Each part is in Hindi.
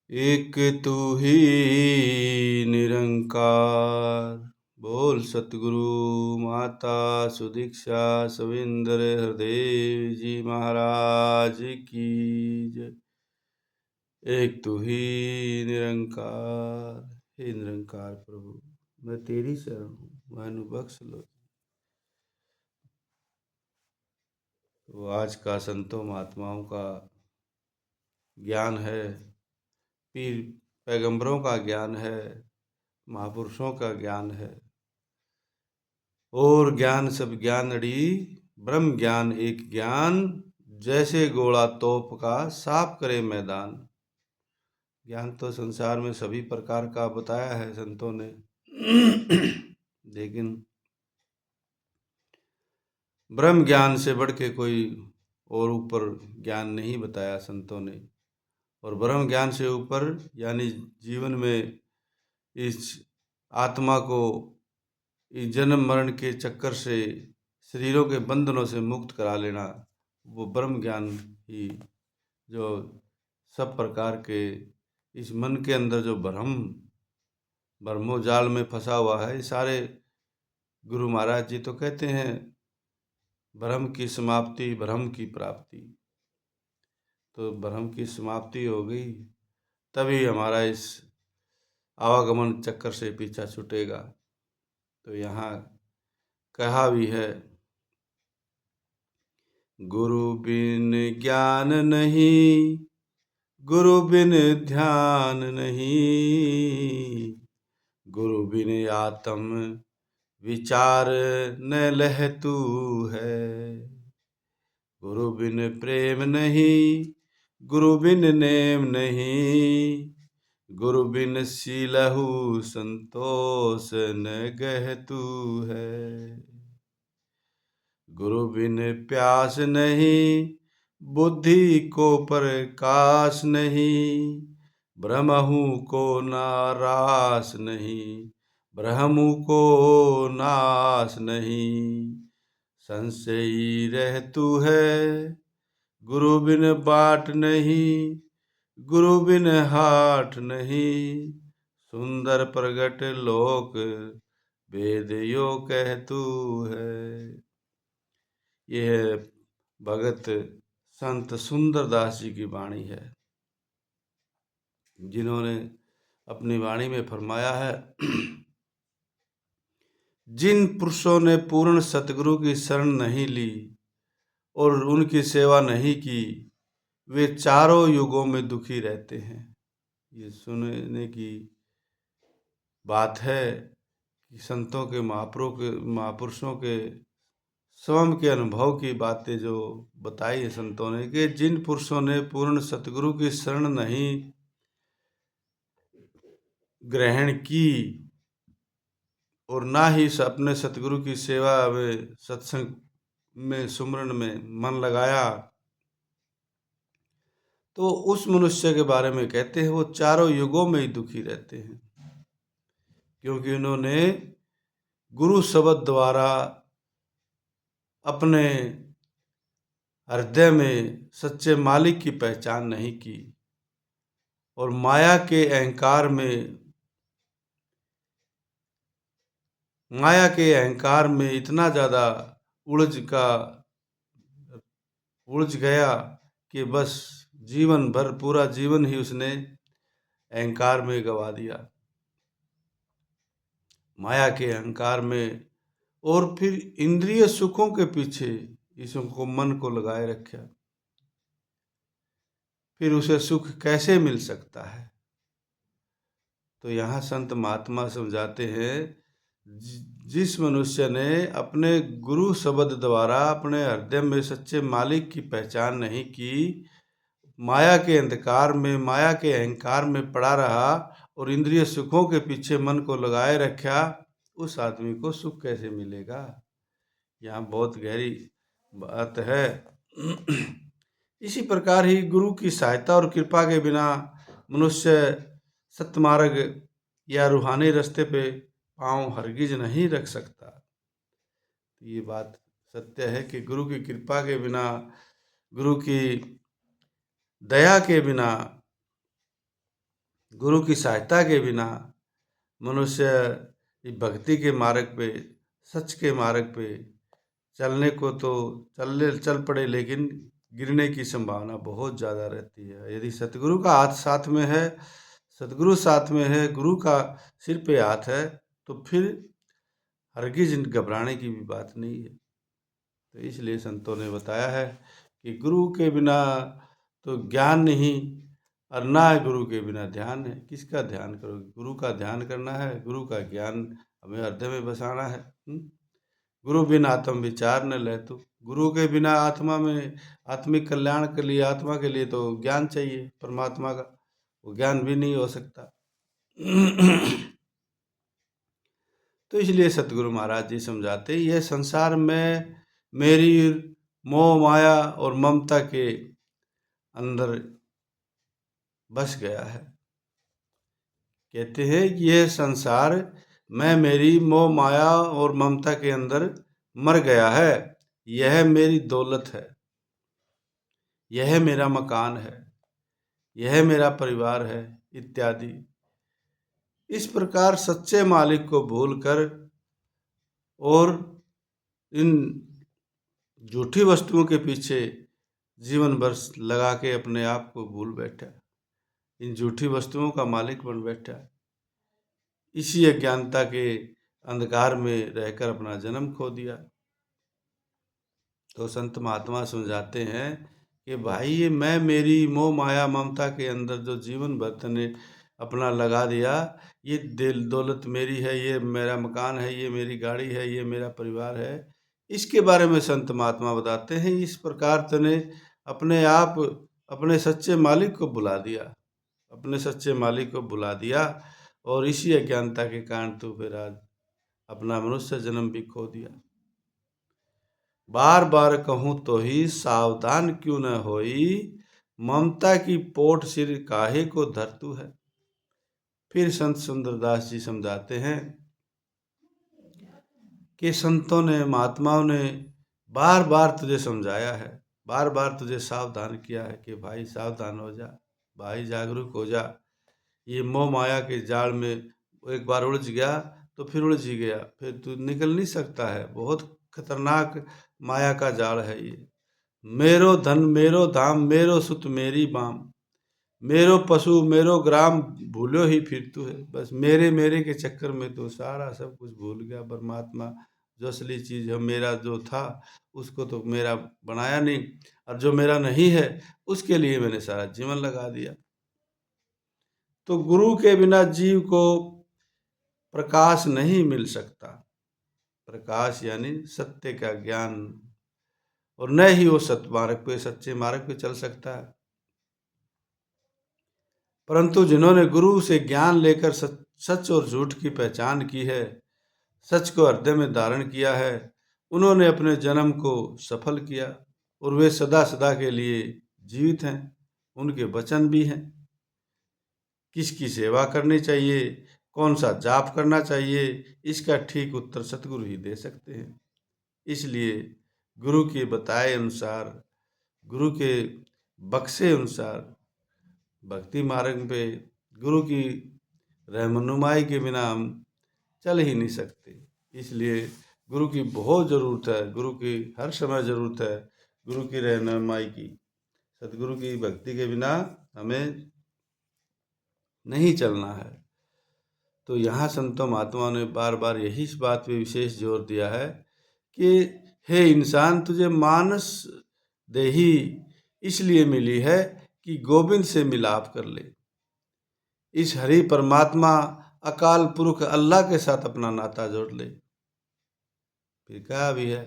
एक तू ही निरंकार। बोल सतगुरु माता सुदीक्षा सविंदर हरदेव जी महाराज की जय। एक तू ही निरंकार। हे निरंकार प्रभु, मैं तेरी शरण हूँ, मैनू बख्श लो। तो आज का संतों महात्माओं का ज्ञान है, पीर पैगंबरों का ज्ञान है, महापुरुषों का ज्ञान है। और ज्ञान सब ज्ञानड़ी, ब्रह्म ज्ञान एक ज्ञान, जैसे गोला तोप का साफ करे मैदान। ज्ञान तो संसार में सभी प्रकार का बताया है संतों ने, लेकिन ब्रह्म ज्ञान से बढ़ के कोई और ऊपर ज्ञान नहीं बताया संतों ने। और ब्रह्म ज्ञान से ऊपर यानी जीवन में इस आत्मा को इस जन्म मरण के चक्कर से, शरीरों के बंधनों से मुक्त करा लेना, वो ब्रह्म ज्ञान ही, जो सब प्रकार के इस मन के अंदर जो भ्रमोजाल में फंसा हुआ है, सारे गुरु महाराज जी तो कहते हैं ब्रह्म की समाप्ति ब्रह्म की प्राप्ति। तो ब्रह्म की समाप्ति हो गई तभी हमारा इस आवागमन चक्कर से पीछा छूटेगा। तो यहाँ कहा भी है, गुरु बिन ज्ञान नहीं, गुरु बिन ध्यान नहीं, गुरु बिन आत्म विचार न लहतू है। गुरु बिन प्रेम नहीं, गुरु बिन नेम नहीं, गुरु बिन सीलहु संतोष न गहतू है। गुरु बिन प्यास नहीं, बुद्धि को प्रकाश नहीं, ब्रह्महु को नारास नहीं, ब्रह्मु को नाश नहीं। संशयी रहतु है, गुरु बिन बाट नहीं, गुरु बिन हाट नहीं, सुंदर प्रगट लोक वेद यो कहतु है। यह भगत संत सुंदरदास जी की वाणी है, जिन्होंने अपनी वाणी में फरमाया है, जिन पुरुषों ने पूर्ण सतगुरु की शरण नहीं ली और उनकी सेवा नहीं की, वे चारों युगों में दुखी रहते हैं। ये सुनने की बात है कि संतों के महापुरुषों के स्वयं के अनुभव की बातें जो बताई है संतों ने, कि जिन पुरुषों ने पूर्ण सतगुरु की शरण नहीं ग्रहण की और ना ही अपने सतगुरु की सेवा में, सत्संग में, सुमरन में मन लगाया, तो उस मनुष्य के बारे में कहते हैं वो चारों युगों में ही दुखी रहते हैं, क्योंकि उन्होंने गुरु शब्द द्वारा अपने हृदय में सच्चे मालिक की पहचान नहीं की और माया के अहंकार में इतना ज़्यादा उलझ गया कि बस जीवन भर, पूरा जीवन ही उसने अहंकार में गवा दिया, माया के अहंकार में। और फिर इंद्रिय सुखों के पीछे इसको मन को लगाए रखा, फिर उसे सुख कैसे मिल सकता है। तो यहाँ संत महात्मा समझाते हैं, जिस मनुष्य ने अपने गुरु शब्द द्वारा अपने हृदय में सच्चे मालिक की पहचान नहीं की, माया के अंधकार में, माया के अहंकार में पड़ा रहा और इंद्रिय सुखों के पीछे मन को लगाए रखा, उस आदमी को सुख कैसे मिलेगा। यहाँ बहुत गहरी बात है। इसी प्रकार ही गुरु की सहायता और कृपा के बिना मनुष्य सत्मार्ग या रूहानी रास्ते पे पांव हरगिज नहीं रख सकता। ये बात सत्य है कि गुरु की कृपा के बिना, गुरु की दया के बिना गुरु की सहायता के बिना मनुष्य भक्ति के मार्ग पे, सच के मार्ग पे चलने को तो चल पड़े, लेकिन गिरने की संभावना बहुत ज़्यादा रहती है। यदि सतगुरु का हाथ साथ में है, सतगुरु साथ में है, गुरु का सिर पे हाथ है, तो फिर हरगिज घबराने की भी बात नहीं है। तो इसलिए संतों ने बताया है कि गुरु के बिना तो ज्ञान नहीं, और ना है गुरु के बिना ध्यान है। किसका ध्यान करोगे? गुरु का ध्यान करना है, गुरु का ज्ञान हमें हृदय में बसाना है। गुरु बिन आत्म विचार न ले तू। गुरु के बिना आत्मा में आत्मिक कल्याण के लिए, आत्मा के लिए तो ज्ञान चाहिए परमात्मा का, वो ज्ञान भी नहीं हो सकता। तो इसलिए सतगुरु महाराज जी समझाते, यह संसार में मेरी मोह माया और ममता के अंदर बस गया है। कहते हैं कि यह संसार मैं मेरी मोह माया और ममता के अंदर मर गया है। यह मेरी दौलत है, यह मेरा मकान है, यह मेरा परिवार है, इत्यादि। इस प्रकार सच्चे मालिक को भूलकर और इन झूठी वस्तुओं के पीछे जीवन भर लगा के अपने आप को भूल बैठा, इन झूठी वस्तुओं का मालिक बन बैठा, इसी अज्ञानता के अंधकार में रहकर अपना जन्म खो दिया। तो संत महात्मा समझाते हैं कि भाई ये मैं मेरी मोह माया ममता के अंदर जो जीवन भर तने अपना लगा दिया, ये दिल दौलत मेरी है, ये मेरा मकान है, ये मेरी गाड़ी है, ये मेरा परिवार है, इसके बारे में संत महात्मा बताते हैं इस प्रकार तने अपने आप अपने सच्चे मालिक को भुला दिया, अपने सच्चे मालिक को भुला दिया, और इसी अज्ञानता के कारण तो फिर आज अपना मनुष्य जन्म भी खो दिया। बार बार कहूँ तो ही सावधान क्यों न होई, ममता की पोट सिर काहे को धरतु है। फिर संत सुंदरदास जी समझाते हैं कि संतों ने महात्माओं ने बार बार तुझे समझाया है, बार बार तुझे सावधान किया है कि भाई सावधान हो जा, भाई जागरूक हो जा। ये मोह माया के जाल में एक बार उलझ गया तो फिर उलझ ही गया, फिर तू निकल नहीं सकता है। बहुत खतरनाक माया का जाल है ये। मेरो धन मेरो धाम, मेरो सुत मेरी बाम, मेरो पशु मेरो ग्राम, भूलो ही फिर तू है। बस मेरे मेरे के चक्कर में तो सारा सब कुछ भूल गया। परमात्मा जो असली चीज़ है, मेरा जो था उसको तो मेरा बनाया नहीं, और जो मेरा नहीं है उसके लिए मैंने सारा जीवन लगा दिया। तो गुरु के बिना जीव को प्रकाश नहीं मिल सकता। प्रकाश यानी सत्य का ज्ञान, और न ही वो सत्य मार्ग पे, सच्चे मार्ग पे चल सकता है। परंतु जिन्होंने गुरु से ज्ञान लेकर सच और झूठ की पहचान की है, सच को हृदय में धारण किया है, उन्होंने अपने जन्म को सफल किया, और वे सदा सदा के लिए जीवित हैं। उनके वचन भी हैं। किसकी सेवा करनी चाहिए, कौन सा जाप करना चाहिए, इसका ठीक उत्तर सतगुरु ही दे सकते हैं। इसलिए गुरु के बताए अनुसार, गुरु के बख्शे अनुसार भक्ति मार्ग पे गुरु की रहनुमाई के बिना हम चल ही नहीं सकते। इसलिए गुरु की बहुत ज़रूरत है, गुरु की हर समय ज़रूरत है, गुरु की रहनुमाई की। सतगुरु की भक्ति के बिना हमें नहीं चलना है। तो यहाँ संतों महात्माओं ने बार बार यही इस बात पे विशेष जोर दिया है कि हे इंसान, तुझे मानस देही इसलिए मिली है कि गोविंद से मिलाप कर ले। इस हरि परमात्मा अकाल पुरुष अल्लाह के साथ अपना नाता जोड़ ले। फिर क्या भी है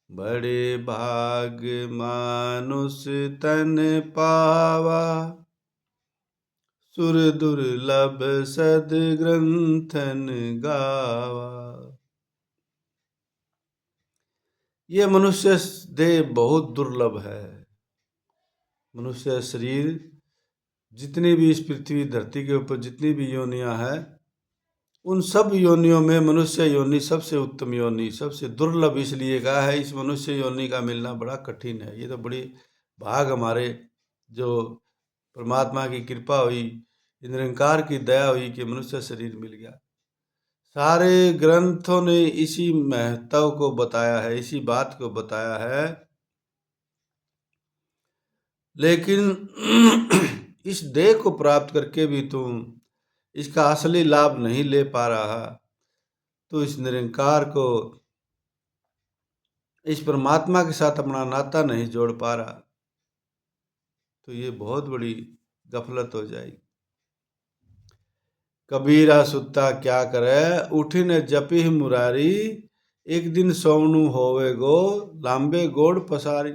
बड़े भाग मानुष तन पावा, सुर दुर्लभ सद ग्रंथन गावा। ये मनुष्य देह बहुत दुर्लभ है। मनुष्य शरीर जितनी भी इस पृथ्वी धरती के ऊपर जितनी भी योनियां हैं, उन सब योनियों में मनुष्य योनि सबसे उत्तम योनि, सबसे दुर्लभ इसलिए कहा है। इस मनुष्य योनि का मिलना बड़ा कठिन है। ये तो बड़ी भाग हमारे जो परमात्मा की कृपा हुई, निरंकार की दया हुई कि मनुष्य शरीर मिल गया। सारे ग्रंथों ने इसी महत्व को बताया है, इसी बात को बताया है, लेकिन इस देह को प्राप्त करके भी तुम इसका असली लाभ नहीं ले पा रहा, तो इस निरंकार को, इस परमात्मा के साथ अपना नाता नहीं जोड़ पा रहा, तो ये बहुत बड़ी गफलत हो जाएगी। कबीरा सुत्ता क्या करे, उठी न जपी मुरारी, एक दिन सोमनु होवे गो, लांबे गोड़ पसारी।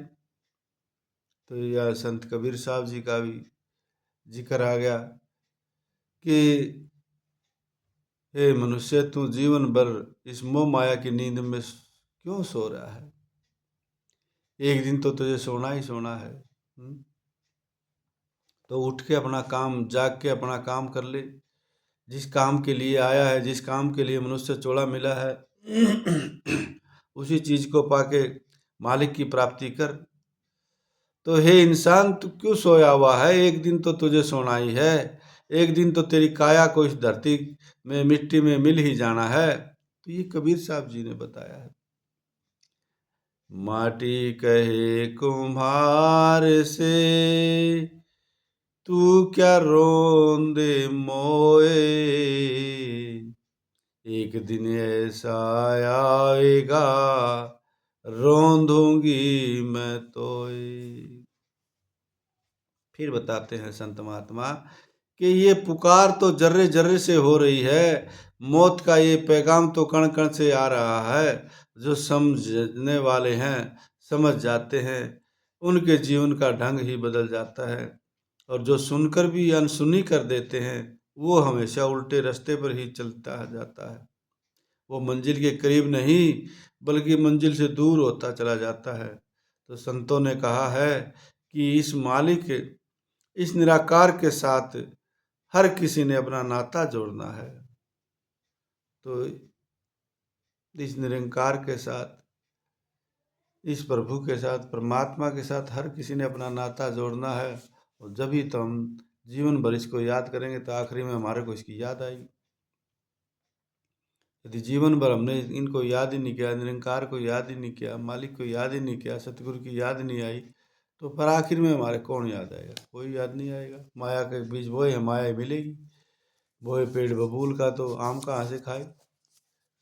तो यह संत कबीर साहब जी का भी जिक्र आ गया कि हे मनुष्य, तू जीवन भर इस मोह माया की नींद में क्यों सो रहा है? एक दिन तो तुझे सोना ही सोना है। तो उठ के अपना काम, जाग के अपना काम कर ले। जिस काम के लिए आया है, जिस काम के लिए मनुष्य चोला मिला है, उसी चीज को पाके मालिक की प्राप्ति कर। तो हे इंसान, तू क्यों सोया हुआ है? एक दिन तो तुझे सोना ही है। एक दिन तो तेरी काया को इस धरती में, मिट्टी में मिल ही जाना है। तो ये कबीर साहब जी ने बताया है। माटी कहे कुम्हार से, तू क्या रोंदे मोए, एक दिन ऐसा आएगा, रोंदूंगी मैं तोए। फिर बताते हैं संत महात्मा कि ये पुकार तो जर्रे जर्रे से हो रही है, मौत का ये पैगाम तो कण कण से आ रहा है। जो समझने वाले हैं समझ जाते हैं, उनके जीवन का ढंग ही बदल जाता है, और जो सुनकर भी अनसुनी कर देते हैं, वो हमेशा उल्टे रास्ते पर ही चलता जाता है। वो मंजिल के करीब नहीं, बल्कि मंजिल से दूर होता चला जाता है। तो संतों ने कहा है कि इस मालिक, इस निराकार के साथ हर किसी ने अपना नाता जोड़ना है। तो इस निरंकार के साथ, इस प्रभु के साथ, परमात्मा के साथ हर किसी ने अपना नाता जोड़ना है। और जब ही तो हम जीवन भर इसको याद करेंगे, तो आखिरी में हमारे को इसकी याद आएगी। यदि जीवन भर हमने इनको याद ही नहीं किया, निरंकार को याद ही नहीं किया, मालिक को याद ही नहीं किया, सतगुरु की याद नहीं आई, तो पर आखिर में हमारे कौन याद आएगा? कोई याद नहीं आएगा। माया के बीच बोए हैं, माया ही मिलेगी। बोए पेड़ बबूल का, तो आम कहाँ से खाए?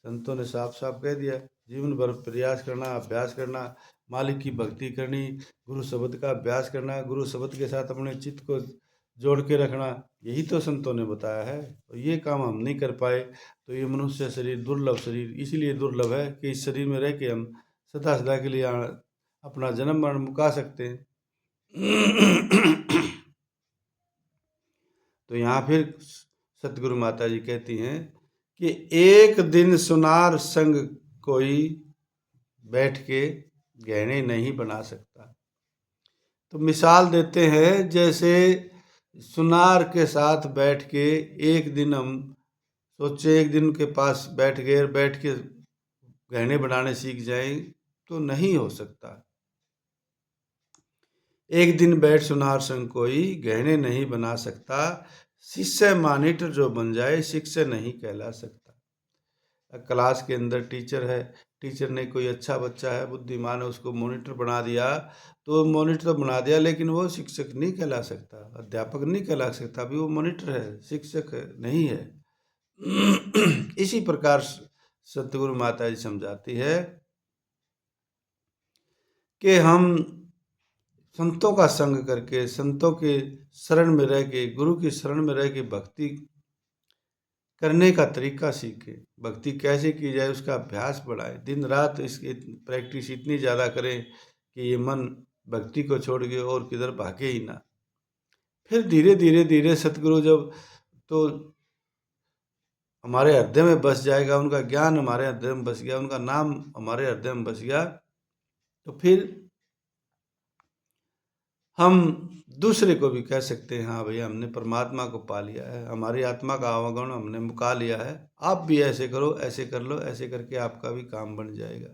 संतों ने साफ साफ कह दिया, जीवन भर प्रयास करना, अभ्यास करना, मालिक की भक्ति करनी, गुरु शब्द का अभ्यास करना, गुरु शब्द के साथ अपने चित्त को जोड़ के रखना, यही तो संतों ने बताया है। और ये काम हम नहीं कर पाए, तो ये मनुष्य शरीर दुर्लभ शरीर इसलिए दुर्लभ है कि इस शरीर में रह के हम सदा सदा के लिए अपना जन्म मरण मुका सकते हैं। तो यहाँ फिर सतगुरु माता जी कहती हैं कि एक दिन सुनार संग कोई बैठ के गहने नहीं बना सकता। तो मिसाल देते हैं, जैसे सुनार के साथ बैठ के एक दिन हम सोचे, एक दिन के पास बैठ गए, बैठ के गहने बनाने सीख जाए, तो नहीं हो सकता। एक दिन बैठ सुनार संग कोई गहने नहीं बना सकता, शिष्य मॉनिटर जो बन जाए शिष्य नहीं कहला सकता। क्लास के अंदर टीचर है, टीचर ने कोई अच्छा बच्चा है, बुद्धिमान है, उसको मॉनिटर बना दिया, तो मॉनिटर तो बना दिया, लेकिन वो शिक्षक नहीं कहला सकता, अध्यापक नहीं कहला सकता। अभी वो मॉनिटर है, शिक्षक नहीं है। इसी प्रकार सतगुरु माता जी समझाती है कि हम संतों का संग करके, संतों के शरण में रह के, गुरु की शरण में रह के भक्ति करने का तरीका सीखे, भक्ति कैसे की जाए उसका अभ्यास बढ़ाए, दिन रात इसकी प्रैक्टिस इतनी ज़्यादा करें कि ये मन भक्ति को छोड़ के और किधर भागे ही ना। फिर धीरे धीरे धीरे सतगुरु जब तो हमारे हृदय में बस जाएगा, उनका ज्ञान हमारे हृदय में बस गया, उनका नाम हमारे हृदय में बस गया, तो फिर हम दूसरे को भी कह सकते हैं, हाँ भैया हमने परमात्मा को पा लिया है, हमारी आत्मा का आवागमन हमने मुका लिया है, आप भी ऐसे करो, ऐसे कर लो, ऐसे करके आपका भी काम बन जाएगा।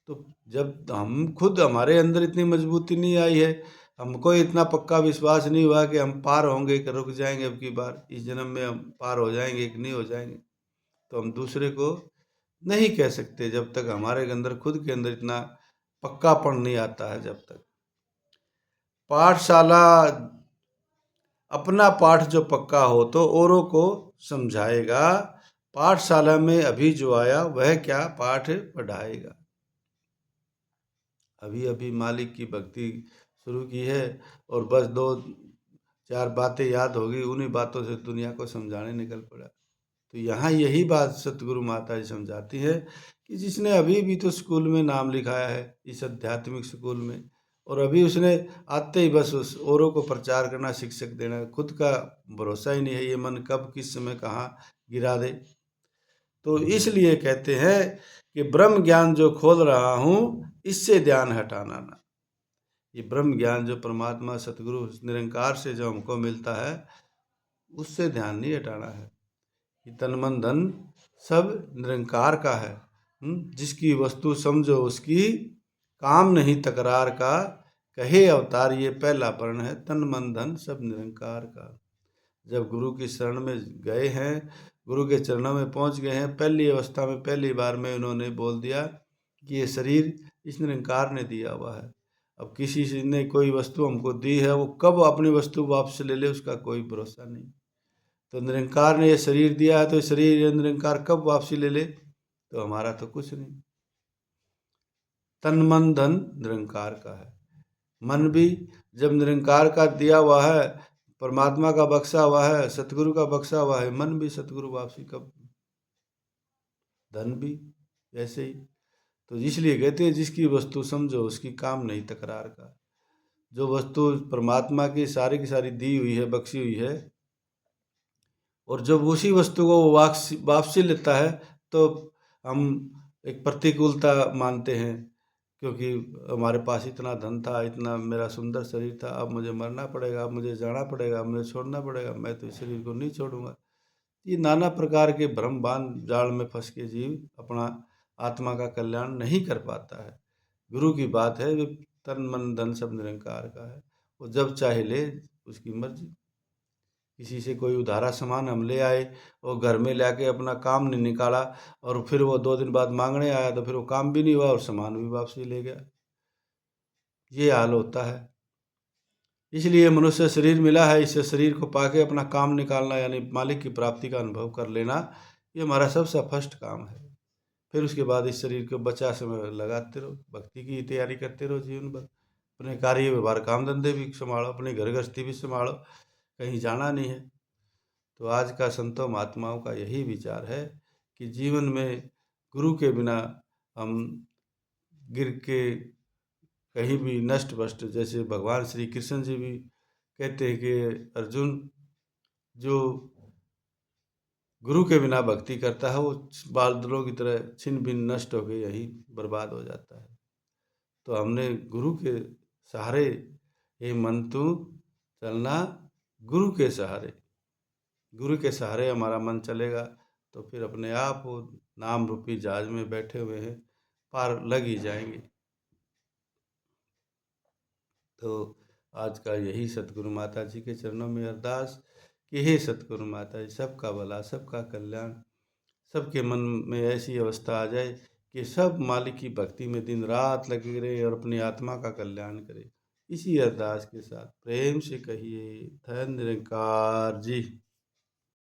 तो जब हम खुद, हमारे अंदर इतनी मजबूती नहीं आई है, हमको इतना पक्का विश्वास नहीं हुआ कि हम पार होंगे कि रुक जाएंगे, अब की बार इस जन्म में हम पार हो जाएंगे कि नहीं हो जाएंगे। तो हम दूसरे को नहीं कह सकते जब तक हमारे अंदर, खुद के अंदर इतना पक्कापन नहीं आता है। जब तक पाठशाला, अपना पाठ जो पक्का हो तो औरों को समझाएगा, पाठशाला में अभी जो आया वह क्या पाठ पढ़ाएगा। अभी अभी मालिक की भक्ति शुरू की है और बस 2-4 बातें याद होगी, उन्हीं बातों से दुनिया को समझाने निकल पड़ा। तो यहाँ यही बात सतगुरु माता जी समझाती है कि जिसने अभी भी तो स्कूल में नाम लिखाया है, इस आध्यात्मिक स्कूल में, और अभी उसने आते ही बस उस औरों को प्रचार करना, शिक्षक देना, खुद का भरोसा ही नहीं है, ये मन कब किस समय कहाँ गिरा दे। तो इसलिए कहते हैं कि ब्रह्म ज्ञान जो खोल रहा हूँ, इससे ध्यान हटाना ना। ये ब्रह्म ज्ञान जो परमात्मा सतगुरु निरंकार से जो हमको मिलता है, उससे ध्यान नहीं हटाना है। कि तन मन धन सब निरंकार का है। जिसकी वस्तु समझो उसकी, काम नहीं तकरार का, कहे अवतार ये पहला वर्ण है, तन मन धन सब निरंकार का। जब गुरु की शरण में गए हैं, गुरु के चरणों में पहुंच गए हैं, पहली अवस्था में पहली बार में उन्होंने बोल दिया कि ये शरीर इस निरंकार ने दिया हुआ है। अब किसी ने कोई वस्तु हमको दी है, वो कब अपनी वस्तु वापस ले ले उसका कोई भरोसा नहीं। तो निरंकार ने ये शरीर दिया है, तो शरीर ये निरंकार कब वापसी ले ले, तो हमारा तो कुछ नहीं। तन मन धन निरंकार का है। मन भी जब निरंकार का दिया हुआ है, परमात्मा का बख्शा हुआ है, सतगुरु का बख्शा हुआ है, मन भी सतगुरु वापसी कब, धन भी ऐसे ही। तो इसलिए कहते हैं जिसकी वस्तु समझो उसकी काम नहीं तकरार का। जो वस्तु परमात्मा की सारी दी हुई है, बख्शी हुई है, और जब उसी वस्तु को वापसी लेता है तो हम एक प्रतिकूलता मानते हैं, क्योंकि हमारे पास इतना धन था, इतना मेरा सुंदर शरीर था, अब मुझे मरना पड़ेगा, अब मुझे जाना पड़ेगा, अब मुझे छोड़ना पड़ेगा, मैं तो इस शरीर को नहीं छोड़ूंगा। ये नाना प्रकार के भ्रम बान जाल में फंस के जीव अपना आत्मा का कल्याण नहीं कर पाता है। गुरु की बात है, वे तन मन धन सब निरंकार का है, वो जब चाहे ले, उसकी मर्जी। किसी से कोई उधारा सामान हम ले आए और घर में लाके अपना काम नहीं निकाला, और फिर वो 2 दिन बाद मांगने आया तो फिर वो काम भी नहीं हुआ और सामान भी वापसी ले गया। ये हाल होता है। इसलिए मनुष्य शरीर मिला है, इस शरीर को पाके अपना काम निकालना, यानी मालिक की प्राप्ति का अनुभव कर लेना, ये हमारा सबसे फर्स्ट काम है। फिर उसके बाद इस शरीर को बचा समय लगाते रहो, भक्ति की तैयारी करते रहो जीवन भर। अपने कार्य व्यवहार काम धंधे भी संभालो, अपनी घर गृहस्थी भी संभालो, कहीं जाना नहीं है। तो आज का संतों महात्माओं का यही विचार है कि जीवन में गुरु के बिना हम गिर के कहीं भी नष्ट भ्रष्ट, जैसे भगवान श्री कृष्ण जी भी कहते हैं कि अर्जुन जो गुरु के बिना भक्ति करता है वो बादलों की तरह छिन्न भिन्न नष्ट होकर यहीं बर्बाद हो जाता है। तो हमने गुरु के सहारे, ये मन तू चलना गुरु के सहारे, गुरु के सहारे हमारा मन चलेगा तो फिर अपने आप वो नाम रूपी जहाज में बैठे हुए हैं, पार लग ही जाएंगे। तो आज का यही सतगुरु माता जी के चरणों में अरदास कि हे सतगुरु माता जी, सबका भला, सबका कल्याण, सबके मन में ऐसी अवस्था आ जाए कि सब मालिक की भक्ति में दिन रात लगे रहे और अपनी आत्मा का कल्याण करे। इसी अरदास के साथ प्रेम से कहिए धन निरंकार जी।